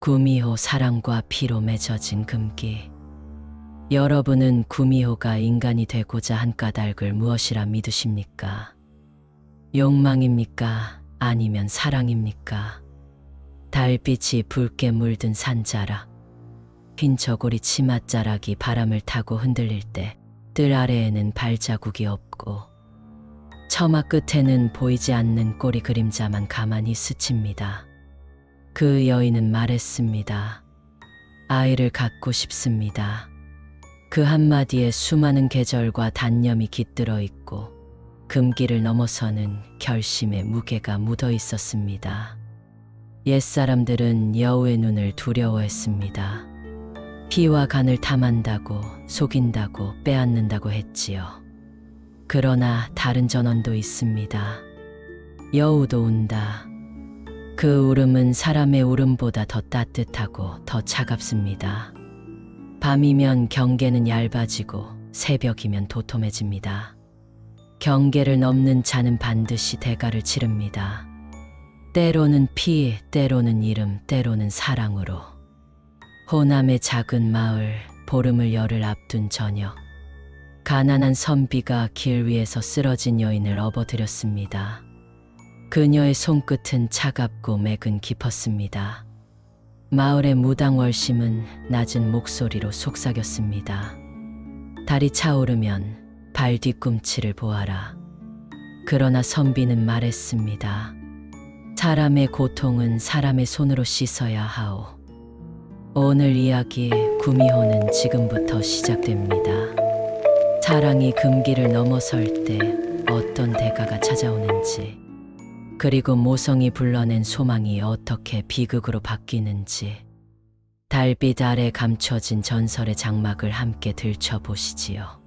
구미호 사랑과 피로 맺어진 금기. 여러분은 구미호가 인간이 되고자 한 까닭을 무엇이라 믿으십니까? 욕망입니까? 아니면 사랑입니까? 달빛이 붉게 물든 산자락, 흰 저고리 치맛자락이 바람을 타고 흔들릴 때 뜰 아래에는 발자국이 없고 처마 끝에는 보이지 않는 꼬리 그림자만 가만히 스칩니다. 그 여인은 말했습니다. 아이를 갖고 싶습니다. 그 한마디에 수많은 계절과 단념이 깃들어 있고 금기를 넘어서는 결심의 무게가 묻어 있었습니다. 옛사람들은 여우의 눈을 두려워했습니다. 피와 간을 탐한다고, 속인다고, 빼앗는다고 했지요. 그러나 다른 전언도 있습니다. 여우도 운다. 그 울음은 사람의 울음보다 더 따뜻하고 더 차갑습니다. 밤이면 경계는 얇아지고 새벽이면 도톰해집니다. 경계를 넘는 자는 반드시 대가를 치릅니다. 때로는 피, 때로는 이름, 때로는 사랑으로. 호남의 작은 마을, 보름을 열을 앞둔 저녁. 가난한 선비가 길 위에서 쓰러진 여인을 업어들였습니다. 그녀의 손끝은 차갑고 맥은 깊었습니다. 마을의 무당 월심은 낮은 목소리로 속삭였습니다. 달이 차오르면 발 뒤꿈치를 보아라. 그러나 선비는 말했습니다. 사람의 고통은 사람의 손으로 씻어야 하오. 오늘 이야기 구미호는 지금부터 시작됩니다. 사랑이 금기를 넘어설 때 어떤 대가가 찾아오는지, 그리고 모성이 불러낸 소망이 어떻게 비극으로 바뀌는지, 달빛 아래 감춰진 전설의 장막을 함께 들춰보시지요.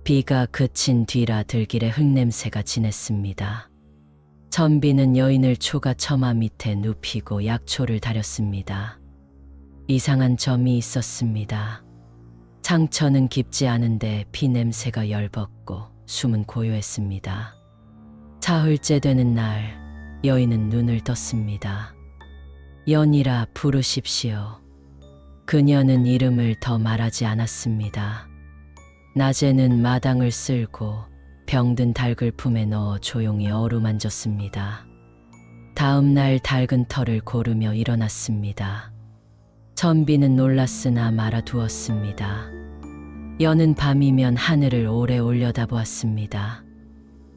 비가 그친 뒤라 들길에 흙냄새가 진했습니다. 선비는 여인을 초가 처마 밑에 눕히고 약초를 다렸습니다. 이상한 점이 있었습니다. 상처는 깊지 않은데 피 냄새가 열벗고 숨은 고요했습니다. 사흘째 되는 날, 여인은 눈을 떴습니다. 연이라 부르십시오. 그녀는 이름을 더 말하지 않았습니다. 낮에는 마당을 쓸고 병든 닭을 품에 넣어 조용히 어루만졌습니다. 다음 날 닭은 털을 고르며 일어났습니다. 선비는 놀랐으나 말아두었습니다. 여는 밤이면 하늘을 오래 올려다보았습니다.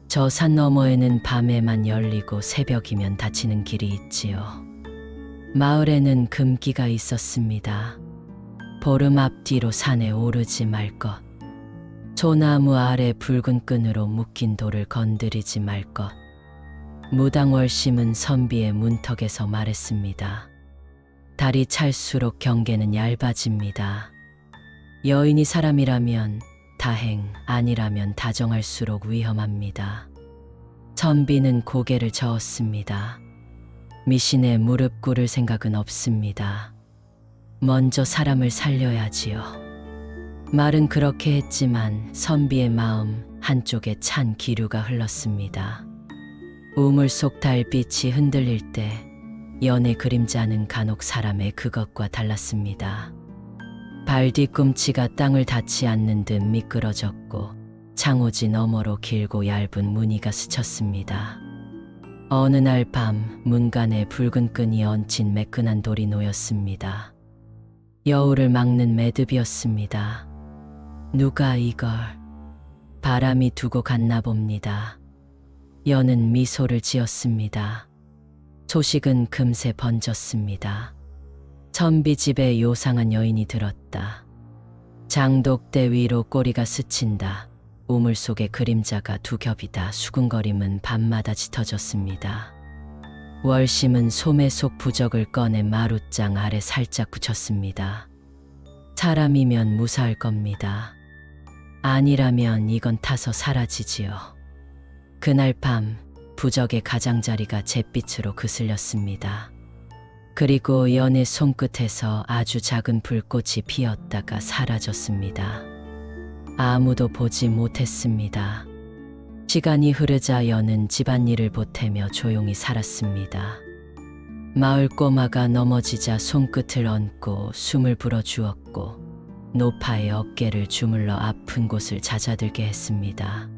저 산 너머에는 밤에만 열리고 새벽이면 닫히는 길이 있지요. 마을에는 금기가 있었습니다. 보름 앞뒤로 산에 오르지 말 것. 소나무 아래 붉은 끈으로 묶인 돌을 건드리지 말 것. 무당월심은 선비의 문턱에서 말했습니다. 달이 찰수록 경계는 얇아집니다. 여인이 사람이라면 다행, 아니라면 다정할수록 위험합니다. 선비는 고개를 저었습니다. 미신에 무릎 꿇을 생각은 없습니다. 먼저 사람을 살려야지요. 말은 그렇게 했지만 선비의 마음 한쪽에 찬 기류가 흘렀습니다. 우물 속 달빛이 흔들릴 때 연의 그림자는 간혹 사람의 그것과 달랐습니다. 발 뒤꿈치가 땅을 닿지 않는 듯 미끄러졌고 창호지 너머로 길고 얇은 무늬가 스쳤습니다. 어느 날 밤 문간에 붉은 끈이 얹힌 매끈한 돌이 놓였습니다. 여우를 막는 매듭이었습니다. 누가 이걸 바람이 두고 갔나 봅니다. 여는 미소를 지었습니다. 소식은 금세 번졌습니다. 선비 집에 요상한 여인이 들었다. 장독대 위로 꼬리가 스친다. 우물 속의 그림자가 두 겹이다. 수군거림은 밤마다 짙어졌습니다. 월심은 소매 속 부적을 꺼내 마룻장 아래 살짝 붙였습니다. 사람이면 무사할 겁니다. 아니라면 이건 타서 사라지지요. 그날 밤 부적의 가장자리가 잿빛으로 그슬렸습니다. 그리고 연의 손끝에서 아주 작은 불꽃이 피었다가 사라졌습니다. 아무도 보지 못했습니다. 시간이 흐르자 연은 집안일을 보태며 조용히 살았습니다. 마을 꼬마가 넘어지자 손끝을 얹고 숨을 불어주었고 노파의 어깨를 주물러 아픈 곳을 잦아들게 했습니다.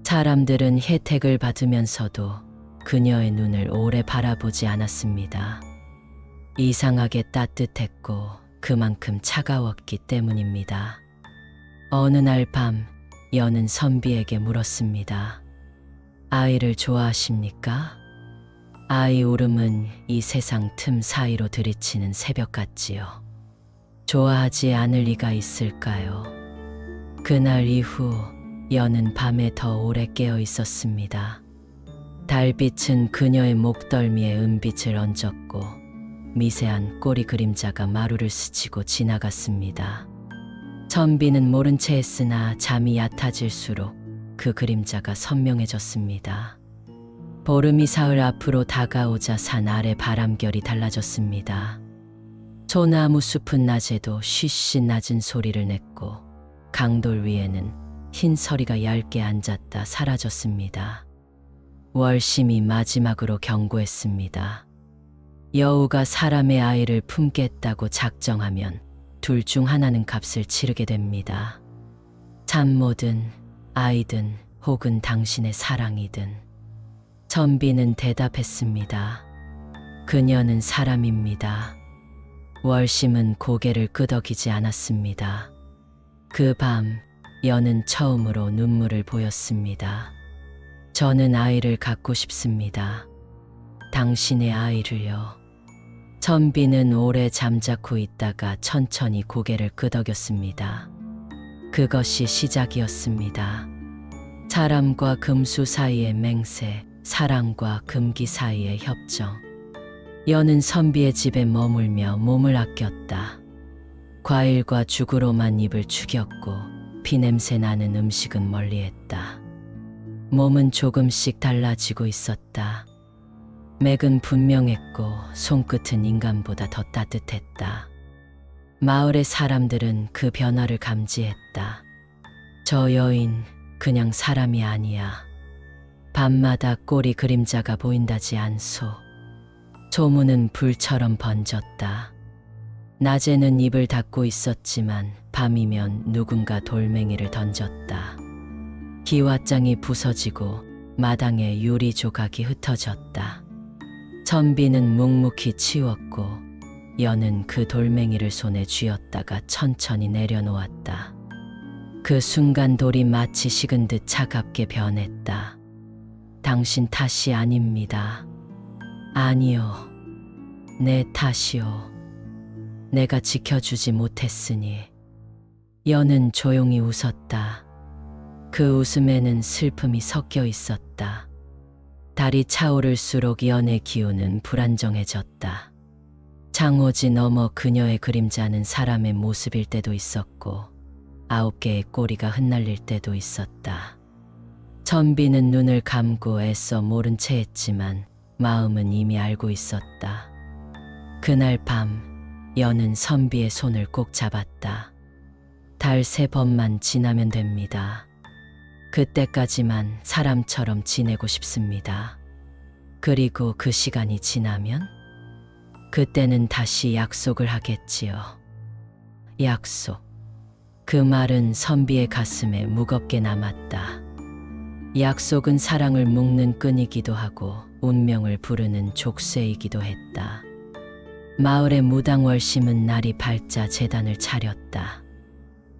사람들은 혜택을 받으면서도 그녀의 눈을 오래 바라보지 않았습니다. 이상하게 따뜻했고 그만큼 차가웠기 때문입니다. 어느 날 밤 여는 선비에게 물었습니다. 아이를 좋아하십니까? 아이 울음은 이 세상 틈 사이로 들이치는 새벽 같지요. 좋아하지 않을 리가 있을까요? 그날 이후 여는 밤에 더 오래 깨어 있었습니다. 달빛은 그녀의 목덜미에 은빛을 얹었고 미세한 꼬리 그림자가 마루를 스치고 지나갔습니다. 선비는 모른 채 했으나 잠이 얕아질수록 그 그림자가 선명해졌습니다. 보름이 사흘 앞으로 다가오자 산 아래 바람결이 달라졌습니다. 소나무 숲은 낮에도 쉬쉬 낮은 소리를 냈고 강돌 위에는 흰 서리가 얇게 앉았다 사라졌습니다. 월심이 마지막으로 경고했습니다. 여우가 사람의 아이를 품겠다고 작정하면 둘 중 하나는 값을 치르게 됩니다. 산모든 아이든 혹은 당신의 사랑이든. 선비는 대답했습니다. 그녀는 사람입니다. 월심은 고개를 끄덕이지 않았습니다. 그 밤 여는 처음으로 눈물을 보였습니다. 저는 아이를 갖고 싶습니다. 당신의 아이를요. 선비는 오래 잠자코 있다가 천천히 고개를 끄덕였습니다. 그것이 시작이었습니다. 사람과 금수 사이의 맹세, 사랑과 금기 사이의 협정. 여는 선비의 집에 머물며 몸을 아꼈다. 과일과 죽으로만 입을 죽였고 피냄새 나는 음식은 멀리했다. 몸은 조금씩 달라지고 있었다. 맥은 분명했고 손끝은 인간보다 더 따뜻했다. 마을의 사람들은 그 변화를 감지했다. 저 여인 그냥 사람이 아니야. 밤마다 꼬리 그림자가 보인다지 않소. 소문은 불처럼 번졌다. 낮에는 입을 닫고 있었지만 밤이면 누군가 돌멩이를 던졌다. 기와장이 부서지고 마당에 유리 조각이 흩어졌다. 선비는 묵묵히 치웠고 여는 그 돌멩이를 손에 쥐었다가 천천히 내려놓았다. 그 순간 돌이 마치 식은 듯 차갑게 변했다. 당신 탓이 아닙니다. 아니요. 내 탓이요. 내가 지켜주지 못했으니. 여는 조용히 웃었다. 그 웃음에는 슬픔이 섞여 있었다. 달이 차오를수록 연의 기운은 불안정해졌다. 장호지 너머 그녀의 그림자는 사람의 모습일 때도 있었고 9개의 꼬리가 흩날릴 때도 있었다. 선비는 눈을 감고 애써 모른 채 했지만 마음은 이미 알고 있었다. 그날 밤 여는 선비의 손을 꼭 잡았다. 달 3번만 지나면 됩니다. 그때까지만 사람처럼 지내고 싶습니다. 그리고 그 시간이 지나면 그때는 다시 약속을 하겠지요. 약속. 그 말은 선비의 가슴에 무겁게 남았다. 약속은 사랑을 묶는 끈이기도 하고 운명을 부르는 족쇄이기도 했다. 마을의 무당월심은 날이 밝자 제단을 차렸다.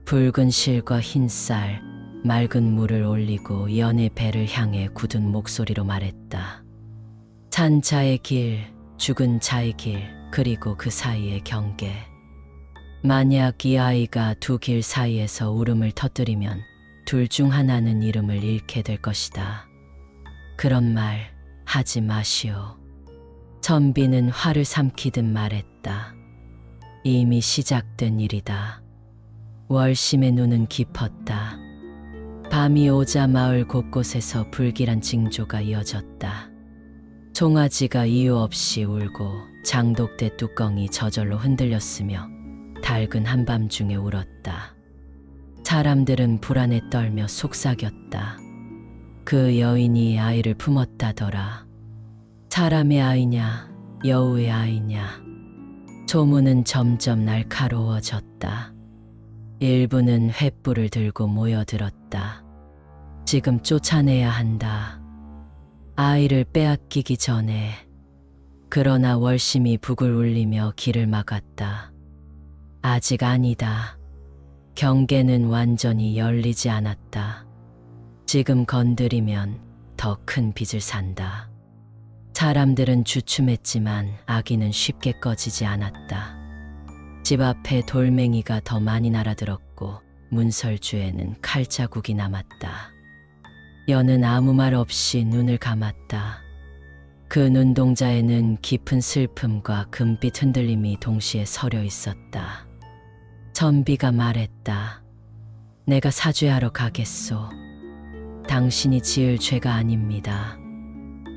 붉은 실과 흰 쌀, 맑은 물을 올리고 연의 배를 향해 굳은 목소리로 말했다. 산 자의 길, 죽은 자의 길, 그리고 그 사이의 경계. 만약 이 아이가 두 길 사이에서 울음을 터뜨리면 둘 중 하나는 이름을 잃게 될 것이다. 그런 말 하지 마시오. 선비는 화를 삼키듯 말했다. 이미 시작된 일이다. 월심의 눈은 깊었다. 밤이 오자 마을 곳곳에서 불길한 징조가 이어졌다. 송아지가 이유 없이 울고 장독대 뚜껑이 저절로 흔들렸으며 닭은 한밤중에 울었다. 사람들은 불안에 떨며 속삭였다. 그 여인이 아이를 품었다더라. 사람의 아이냐, 여우의 아이냐. 소문은 점점 날카로워졌다. 일부는 횃불을 들고 모여들었다. 지금 쫓아내야 한다. 아이를 빼앗기기 전에. 그러나 월심이 북을 울리며 길을 막았다. 아직 아니다. 경계는 완전히 열리지 않았다. 지금 건드리면 더 큰 빚을 산다. 사람들은 주춤했지만 아기는 쉽게 꺼지지 않았다. 집 앞에 돌멩이가 더 많이 날아들었고 문설주에는 칼자국이 남았다. 여는 아무 말 없이 눈을 감았다. 그 눈동자에는 깊은 슬픔과 금빛 흔들림이 동시에 서려 있었다. 선비가 말했다. 내가 사죄하러 가겠소. 당신이 지을 죄가 아닙니다.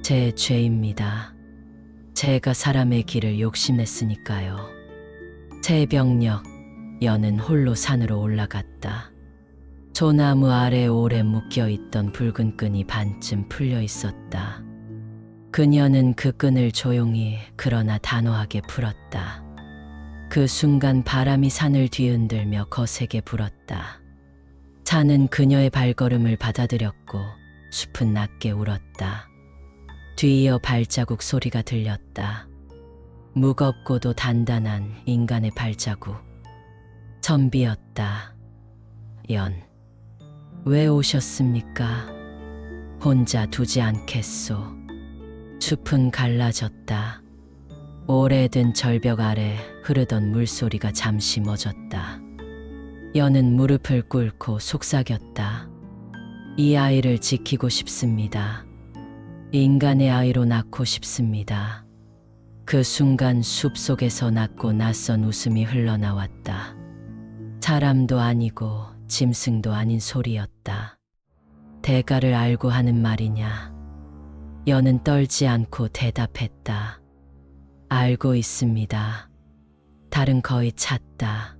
제 죄입니다. 제가 사람의 길을 욕심냈으니까요. 새벽녘, 여는 홀로 산으로 올라갔다. 소나무 아래 오래 묶여있던 붉은 끈이 반쯤 풀려 있었다. 그녀는 그 끈을 조용히 그러나 단호하게 풀었다. 그 순간 바람이 산을 뒤흔들며 거세게 불었다. 산은 그녀의 발걸음을 받아들였고 숲은 낮게 울었다. 뒤이어 발자국 소리가 들렸다. 무겁고도 단단한 인간의 발자국. 선비였다. 연, 왜 오셨습니까? 혼자 두지 않겠소. 숲은 갈라졌다. 오래된 절벽 아래 흐르던 물소리가 잠시 멎었다. 여는 무릎을 꿇고 속삭였다. 이 아이를 지키고 싶습니다. 인간의 아이로 낳고 싶습니다. 그 순간 숲속에서 낮고 낯선 웃음이 흘러나왔다. 사람도 아니고 짐승도 아닌 소리였다. 대가를 알고 하는 말이냐. 여는 떨지 않고 대답했다. 알고 있습니다. 달은 거의 찼다.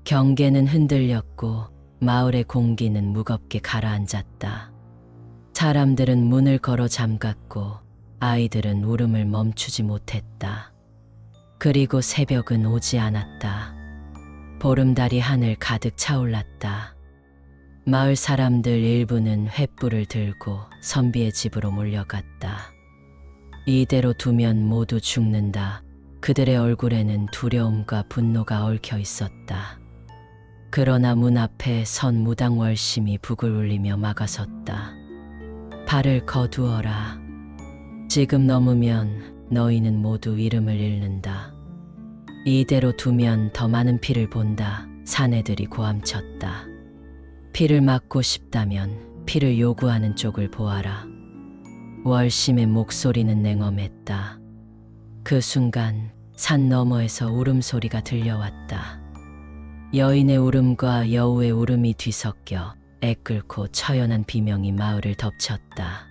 경계는 흔들렸고 마을의 공기는 무겁게 가라앉았다. 사람들은 문을 걸어 잠갔고 아이들은 울음을 멈추지 못했다. 그리고 새벽은 오지 않았다. 보름달이 하늘 가득 차올랐다. 마을 사람들 일부는 횃불을 들고 선비의 집으로 몰려갔다. 이대로 두면 모두 죽는다. 그들의 얼굴에는 두려움과 분노가 얽혀 있었다. 그러나 문 앞에 선 무당 월심이 북을 울리며 막아섰다. 발을 거두어라. 지금 넘으면 너희는 모두 이름을 잃는다. 이대로 두면 더 많은 피를 본다. 사내들이 고함쳤다. 피를 막고 싶다면 피를 요구하는 쪽을 보아라. 월심의 목소리는 냉엄했다. 그 순간 산 너머에서 울음소리가 들려왔다. 여인의 울음과 여우의 울음이 뒤섞여 애끓고 처연한 비명이 마을을 덮쳤다.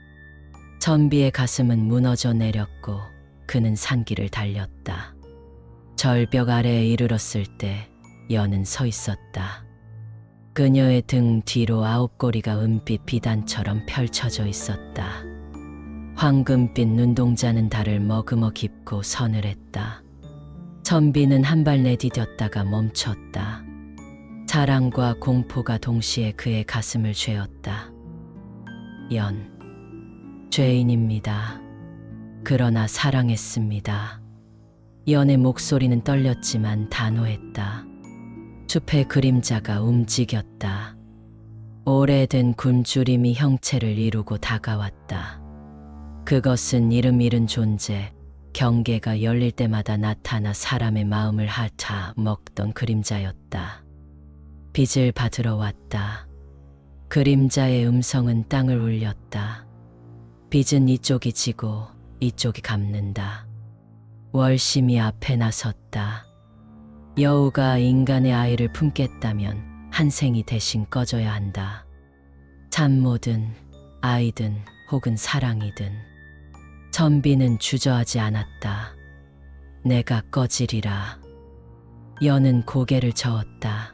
선비의 가슴은 무너져 내렸고 그는 산길을 달렸다. 절벽 아래에 이르렀을 때 여는 서 있었다. 그녀의 등 뒤로 9꼬리가 은빛 비단처럼 펼쳐져 있었다. 황금빛 눈동자는 달을 머금어 깊고 서늘했다. 선비는 한 발 내디뎠다가 멈췄다. 사랑과 공포가 동시에 그의 가슴을 죄었다. 연, 죄인입니다. 그러나 사랑했습니다. 연의 목소리는 떨렸지만 단호했다. 숲의 그림자가 움직였다. 오래된 굶주림이 형체를 이루고 다가왔다. 그것은 이름 잃은 존재, 경계가 열릴 때마다 나타나 사람의 마음을 핥아 먹던 그림자였다. 빚을 받으러 왔다. 그림자의 음성은 땅을 울렸다. 빚은 이쪽이 지고 이쪽이 갚는다. 월심이 앞에 나섰다. 여우가 인간의 아이를 품겠다면 한 생이 대신 꺼져야 한다. 산모든 아이든 혹은 사랑이든. 선비는 주저하지 않았다. 내가 꺼지리라. 여는 고개를 저었다.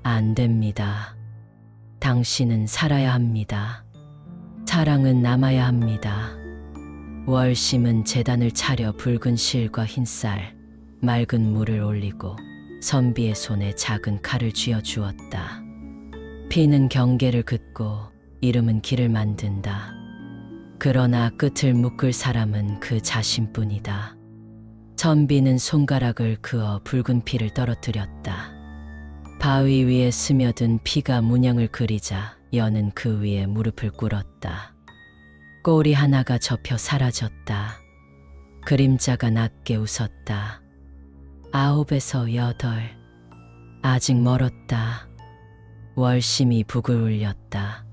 안 됩니다. 당신은 살아야 합니다. 사랑은 남아야 합니다. 월심은 제단을 차려 붉은 실과 흰쌀, 맑은 물을 올리고 선비의 손에 작은 칼을 쥐어 주었다. 피는 경계를 긋고 이름은 길을 만든다. 그러나 끝을 묶을 사람은 그 자신뿐이다. 선비는 손가락을 그어 붉은 피를 떨어뜨렸다. 바위 위에 스며든 피가 문양을 그리자 연은 그 위에 무릎을 꿇었다. 꼬리 하나가 접혀 사라졌다. 그림자가 낮게 웃었다. 9에서 8. 아직 멀었다. 월심이 북을 울렸다.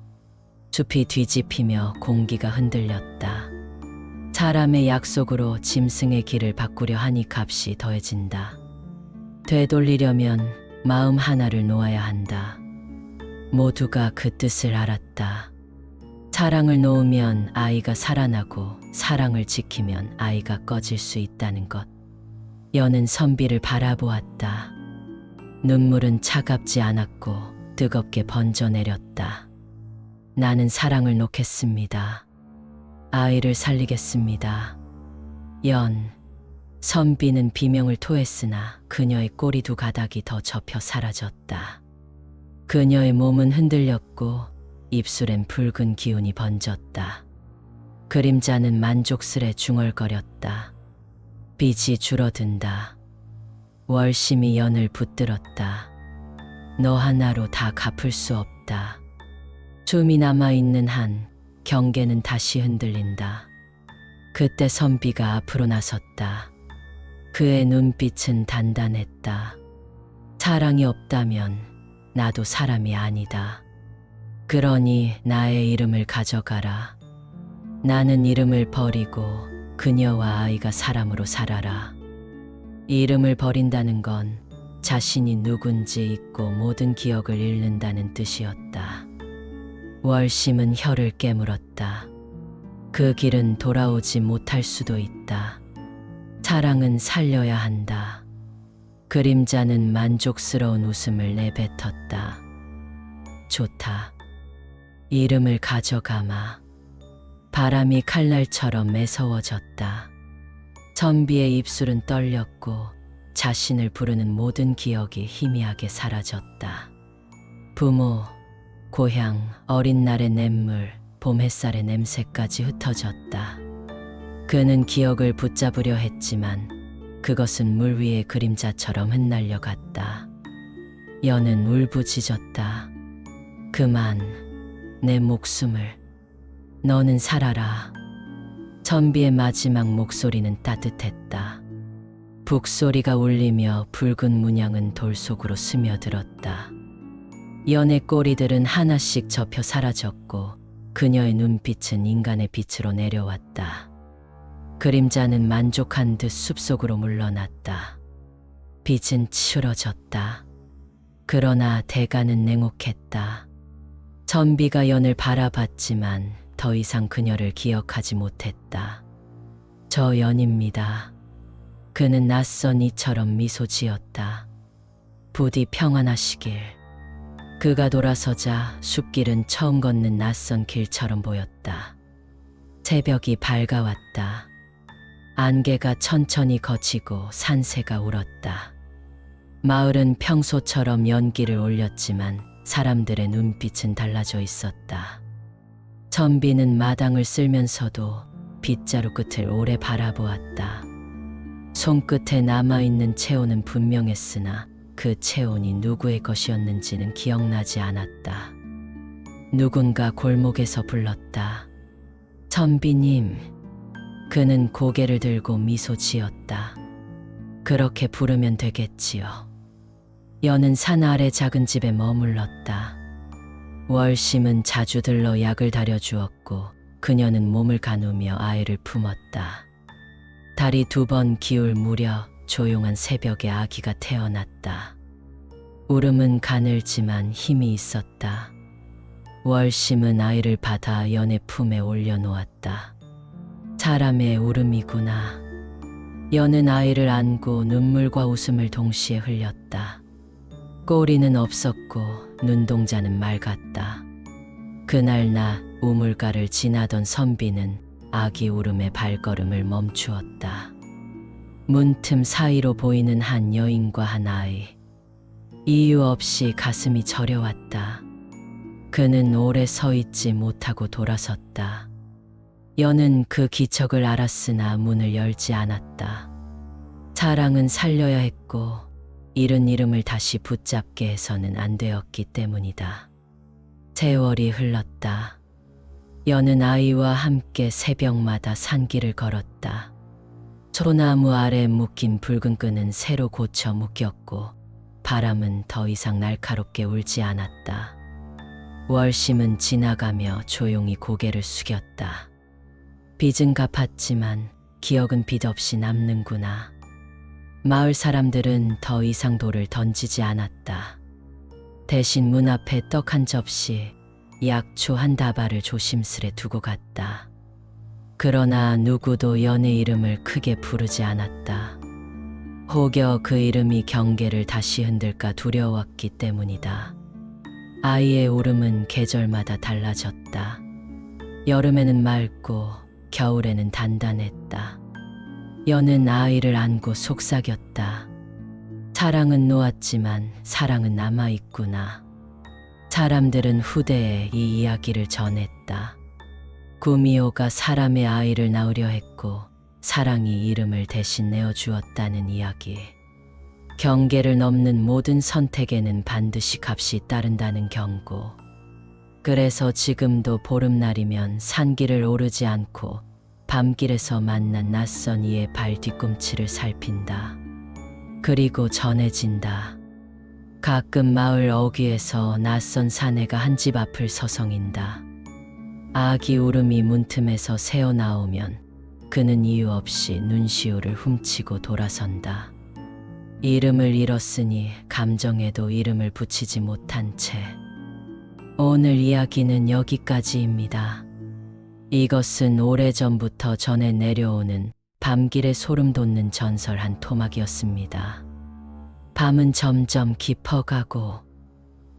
숲이 뒤집히며 공기가 흔들렸다. 사람의 약속으로 짐승의 길을 바꾸려 하니 값이 더해진다. 되돌리려면 마음 하나를 놓아야 한다. 모두가 그 뜻을 알았다. 사랑을 놓으면 아이가 살아나고 사랑을 지키면 아이가 꺼질 수 있다는 것. 연은 선비를 바라보았다. 눈물은 차갑지 않았고 뜨겁게 번져 내렸다. 나는 사랑을 놓겠습니다. 아이를 살리겠습니다. 연. 선비는 비명을 토했으나 그녀의 꼬리 두 가닥이 더 접혀 사라졌다. 그녀의 몸은 흔들렸고 입술엔 붉은 기운이 번졌다. 그림자는 만족스레 중얼거렸다. 빛이 줄어든다. 월심이 연을 붙들었다. 너 하나로 다 갚을 수 없다. 숨이 남아있는 한 경계는 다시 흔들린다. 그때 선비가 앞으로 나섰다. 그의 눈빛은 단단했다. 사랑이 없다면 나도 사람이 아니다. 그러니 나의 이름을 가져가라. 나는 이름을 버리고 그녀와 아이가 사람으로 살아라. 이름을 버린다는 건 자신이 누군지 잊고 모든 기억을 잃는다는 뜻이었다. 월심은 혀를 깨물었다. 그 길은 돌아오지 못할 수도 있다. 사랑은 살려야 한다. 그림자는 만족스러운 웃음을 내뱉었다. 좋다. 이름을 가져가마. 바람이 칼날처럼 매서워졌다. 선비의 입술은 떨렸고 자신을 부르는 모든 기억이 희미하게 사라졌다. 부모, 고향, 어린 날의 냇물, 봄 햇살의 냄새까지 흩어졌다. 그는 기억을 붙잡으려 했지만 그것은 물 위의 그림자처럼 흩날려 갔다. 연은 울부짖었다. 그만, 내 목숨을. 너는 살아라. 선비의 마지막 목소리는 따뜻했다. 북소리가 울리며 붉은 문양은 돌 속으로 스며들었다. 연의 꼬리들은 하나씩 접혀 사라졌고 그녀의 눈빛은 인간의 빛으로 내려왔다. 그림자는 만족한 듯 숲속으로 물러났다. 빛은 치우러졌다. 그러나 대가는 냉혹했다. 선비가 연을 바라봤지만 더 이상 그녀를 기억하지 못했다. 저 연입니다. 그는 낯선 이처럼 미소 지었다. 부디 평안하시길. 그가 돌아서자 숲길은 처음 걷는 낯선 길처럼 보였다. 새벽이 밝아왔다. 안개가 천천히 걷히고 산새가 울었다. 마을은 평소처럼 연기를 올렸지만 사람들의 눈빛은 달라져 있었다. 선비는 마당을 쓸면서도 빗자루 끝을 오래 바라보았다. 손끝에 남아있는 체온은 분명했으나 그 체온이 누구의 것이었는지는 기억나지 않았다. 누군가 골목에서 불렀다. 선비님. 그는 고개를 들고 미소 지었다. 그렇게 부르면 되겠지요. 연은 산 아래 작은 집에 머물렀다. 월심은 자주 들러 약을 다려주었고 그녀는 몸을 가누며 아이를 품었다. 달이 2번 기울 무렵 조용한 새벽에 아기가 태어났다. 울음은 가늘지만 힘이 있었다. 월심은 아이를 받아 연의 품에 올려놓았다. 사람의 울음이구나. 연은 아이를 안고 눈물과 웃음을 동시에 흘렸다. 꼬리는 없었고 눈동자는 맑았다. 그날 낮 우물가를 지나던 선비는 아기 울음의 발걸음을 멈추었다. 문틈 사이로 보이는 한 여인과 한 아이. 이유 없이 가슴이 저려왔다. 그는 오래 서 있지 못하고 돌아섰다. 여는 그 기척을 알았으나 문을 열지 않았다. 사랑은 살려야 했고 잃은 이름을 다시 붙잡게 해서는 안 되었기 때문이다. 세월이 흘렀다. 여는 아이와 함께 새벽마다 산길을 걸었다. 소나무 아래 묶인 붉은 끈은 새로 고쳐 묶였고 바람은 더 이상 날카롭게 울지 않았다. 월심은 지나가며 조용히 고개를 숙였다. 빚은 갚았지만 기억은 빚 없이 남는구나. 마을 사람들은 더 이상 돌을 던지지 않았다. 대신 문 앞에 떡 한 접시, 약초 한 다발을 조심스레 두고 갔다. 그러나 누구도 연의 이름을 크게 부르지 않았다. 혹여 그 이름이 경계를 다시 흔들까 두려웠기 때문이다. 아이의 울음은 계절마다 달라졌다. 여름에는 맑고 겨울에는 단단했다. 여는 아이를 안고 속삭였다. 사랑은 놓았지만 사랑은 남아있구나. 사람들은 후대에 이 이야기를 전했다. 구미호가 사람의 아이를 낳으려 했고 사랑이 이름을 대신 내어주었다는 이야기. 경계를 넘는 모든 선택에는 반드시 값이 따른다는 경고. 그래서 지금도 보름날이면 산길을 오르지 않고 밤길에서 만난 낯선 이의 발 뒤꿈치를 살핀다. 그리고 전해진다. 가끔 마을 어귀에서 낯선 사내가 한 집 앞을 서성인다. 아기 울음이 문틈에서 새어나오면 그는 이유 없이 눈시울을 훔치고 돌아선다. 이름을 잃었으니 감정에도 이름을 붙이지 못한 채. 오늘 이야기는 여기까지입니다. 이것은 오래전부터 전해 내려오는 밤길에 소름 돋는 전설 한 토막이었습니다. 밤은 점점 깊어가고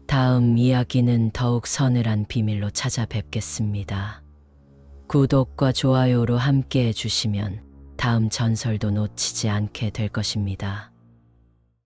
다음 이야기는 더욱 서늘한 비밀로 찾아뵙겠습니다. 구독과 좋아요로 함께 해주시면 다음 전설도 놓치지 않게 될 것입니다.